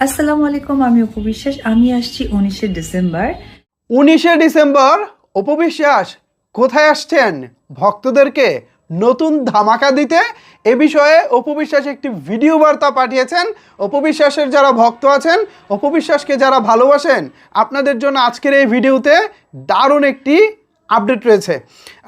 আসসালামু আলাইকুম, আমি অপু বিশ্বাস। আমি আসছি 19শে ডিসেম্বর। 19শে ডিসেম্বর অপু বিশ্বাস কোথায় আসছেন? ভক্তদেরকে নতুন ধামাকা দিতে। এ বিষয়ে অপু বিশ্বাস একটি ভিডিও বার্তা পাঠিয়েছেন। অপু বিশ্বাসের যারা ভক্ত আছেন, অপু বিশ্বাসকে যারা ভালোবাসেন, আপনাদের জন্য আজকের এই ভিডিওতে দারুণ একটি আপডেট রয়েছে।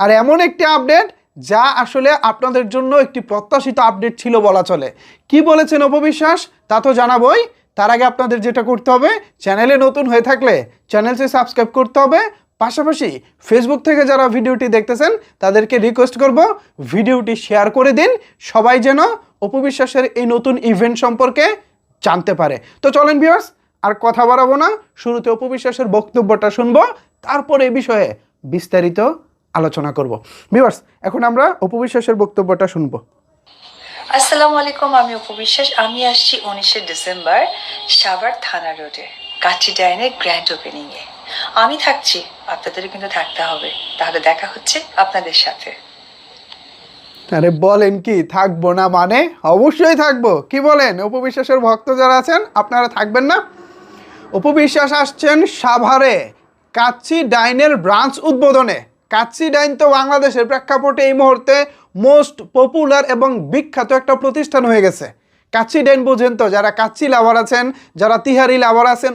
আর এমন একটি আপডেট যা আসলে আপনাদের জন্য একটি প্রত্যাশিত আপডেট ছিল বলা চলে। কি বলেছেন অপু বিশ্বাস তা তো জানাবই। তার আগে আপনাদের যেটা করতে হবে, চ্যানেলে নতুন হয়ে থাকলে চ্যানেলটি সাবস্ক্রাইব করতে হবে। পাশাপাশি ফেসবুক থেকে যারা ভিডিওটি দেখতেছেন তাদেরকে রিকোয়েস্ট করব ভিডিওটি শেয়ার করে দিন, সবাই যেন অপু বিশ্বাসের এই নতুন ইভেন্ট সম্পর্কে জানতে পারে। তো চলেন ভিউয়ার্স, আর কথা বাড়াবো না, শুরুতে অপু বিশ্বাসের বক্তব্যটা শুনবো, তারপর এই বিষয়ে বিস্তারিত আলোচনা করব। ভিউয়ার্স, এখন আমরা অপু বিশ্বাসের বক্তব্যটা শুনবো। আসসালামু আলাইকুম, আমি অপু বিশ্বাস। আমি আসছি 19শে ডিসেম্বর সাভার থানা রোডে কাঠি ডাইনের গ্র্যান্ড ওপেনিংয়ে। আমি থাকছি, আপনাদেরও কিন্তু থাকতে হবে। তাহলে দেখা হচ্ছে আপনাদের সাথে। আরে বলেন কি থাকবো না? মানে অবশ্যই থাকবো। কি বলেন, অপু বিশ্বাসের ভক্ত যারা আছেন আপনারা থাকবেন না? অপু বিশ্বাস আসছেন সাভারে কাচ্চি ডাইনের ব্রাঞ্চ উদ্বোধনে। কাচ্চি ডাইন তো বাংলাদেশের প্রেক্ষাপটে এই মুহূর্তে মোস্ট পপুলার এবং বিখ্যাত একটা প্রতিষ্ঠান হয়ে গেছে। কাচ্চি ডাইন বোঝেন তো, যারা কাচ্চি লাভার আছেন, যারা তিহারি লাভার আছেন,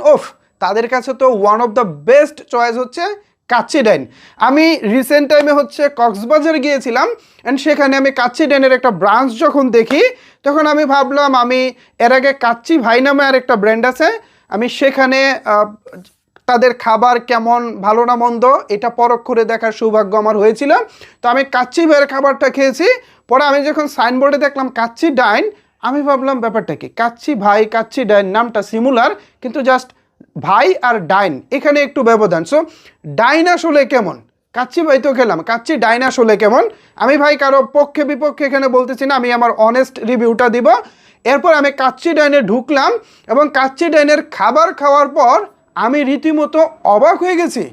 তাদের কাছে তো one of the best choice হচ্ছে কাচ্চি ডাইন। আমি রিসেন্ট টাইমে কক্সবাজার গিয়েছিলাম, অ্যান্ড সেখানে আমি কাচ্চি ডাইনের একটা ব্রাঞ্চ যখন দেখি, তখন আমি ভাবলাম আমি এর আগে কাচ্চি ভাই নামে আর একটা ব্র্যান্ড আছে, আমি সেখানে তাদের খাবার কেমন, ভালো না মন্দ, এটা পরখ করে দেখার সৌভাগ্য আমার হয়েছিল। তো আমি কাচ্চি ভাইয়ের খাবারটা খেয়েছি। পরে আমি যখন সাইনবোর্ডে দেখলাম কাচ্চি ডাইন, আমি ভাবলাম ব্যাপারটা কি, কাচ্চি ভাই কাচ্চি ডাইন নামটা সিমিলার, কিন্তু জাস্ট ভাই আর ডাইন এখানে একটু ব্যবধান। সো ডাইন আসলে কেমন, কাচ্চি ভাই তো খেলাম, কাচ্চি ডাইন আসলে কেমন, আমি ভাই কারো পক্ষে বিপক্ষে এখানে বলতেছি না, আমি আমার অনেস্ট রিভিউটা দিব। এরপর আমি কাচ্চি ডাইনে ঢুকলাম এবং কাচ্চি ডাইনের খাবার খাওয়ার পর আমি রীতিমতো অবাক হয়ে গেছি।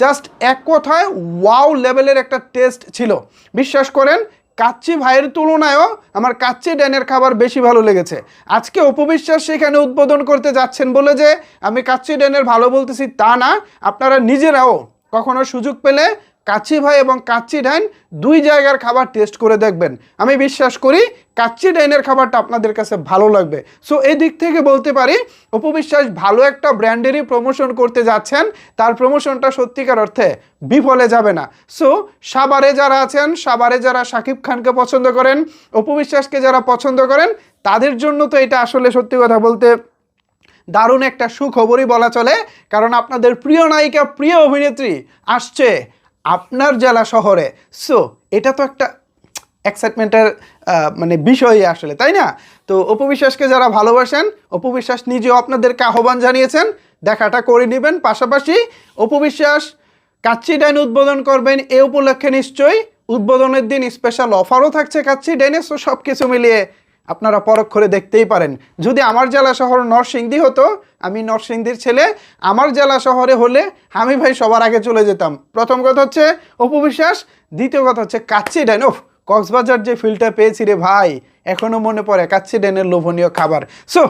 জাস্ট এক কথায় ওয়াও লেভেলের একটা টেস্ট ছিল। বিশ্বাস করেন, কাচ্চি ভাইয়ের তুলনায়ও আমার কাচ্চি ডাইনের খাবার বেশি ভালো লেগেছে। আজকে অপু বিশ্বাস সেখানে উদ্বোধন করতে যাচ্ছেন বলে যে আমি কাচ্চি ডাইনের ভালো বলতেছি তা না, আপনারা নিজেরাও কখনো সুযোগ পেলে কাচ্চি ভাই এবং কাচ্চি ডাইন দুই জায়গার খাবার টেস্ট করে দেখবেন। আমি বিশ্বাস করি কাচ্চি ডাইনের খাবারটা আপনাদের কাছে ভালো লাগবে। সো এই দিক থেকে বলতে পারি অপু বিশ্বাস ভালো একটা ব্র্যান্ডেরই প্রমোশন করতে যাচ্ছেন, তার প্রমোশনটা সত্যিকার অর্থে বিফলে যাবে না। সো সাভারে যারা আছেন, সাভারে যারা শাকিব খানকে পছন্দ করেন, অপু বিশ্বাসকে যারা পছন্দ করেন, তাদের জন্য তো এটা আসলে সত্যি কথা বলতে দারুণ একটা সুখবরই বলা চলে। কারণ আপনাদের প্রিয় নায়িকা, প্রিয় অভিনেত্রী আসছে আপনার জেলা শহরে। সো এটা তো একটা এক্সাইটমেন্টের মানে বিষয়ই আসলে, তাই না? তো অপু বিশ্বাসকে যারা ভালোবাসেন, অপু বিশ্বাস নিজেও আপনাদেরকে আহ্বান জানিয়েছেন, দেখাটা করে নেবেন। পাশাপাশি অপু বিশ্বাস কাচ্চি ডাইন উদ্বোধন করবেন, এ উপলক্ষে নিশ্চয়ই উদ্বোধনের দিন স্পেশাল অফারও থাকছে কাচ্চি ডাইনে। সো সব কিছু মিলিয়ে আপনারা পরখ করে দেখতেই পারেন। যদি আমার জেলা শহর নরসিংদী হতো, আমি নরসিংদীর ছেলে, আমার জেলা শহরে হলে আমি ভাই সবার আগে চলে যেতাম। প্রথম কথা হচ্ছে অপু বিশ্বাস, দ্বিতীয় কথা হচ্ছে কাচ্চি ডাইন। কক্সবাজার যে ফিলটা পেয়েছি রে ভাই, এখনও মনে পড়ে কাচ্চি ডাইনের লোভনীয় খাবার। সো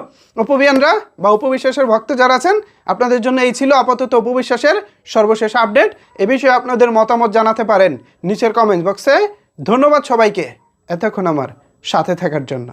অপুবিয়ানরা বা অপু বিশ্বাসের ভক্ত যারা আছেন, আপনাদের জন্য এই ছিল আপাতত অপু বিশ্বাসের সর্বশেষ আপডেট। এ বিষয়ে আপনাদের মতামত জানাতে পারেন নিচের কমেন্ট বক্সে। ধন্যবাদ সবাইকে এতক্ষণ আমার সাথে থাকার জন্য।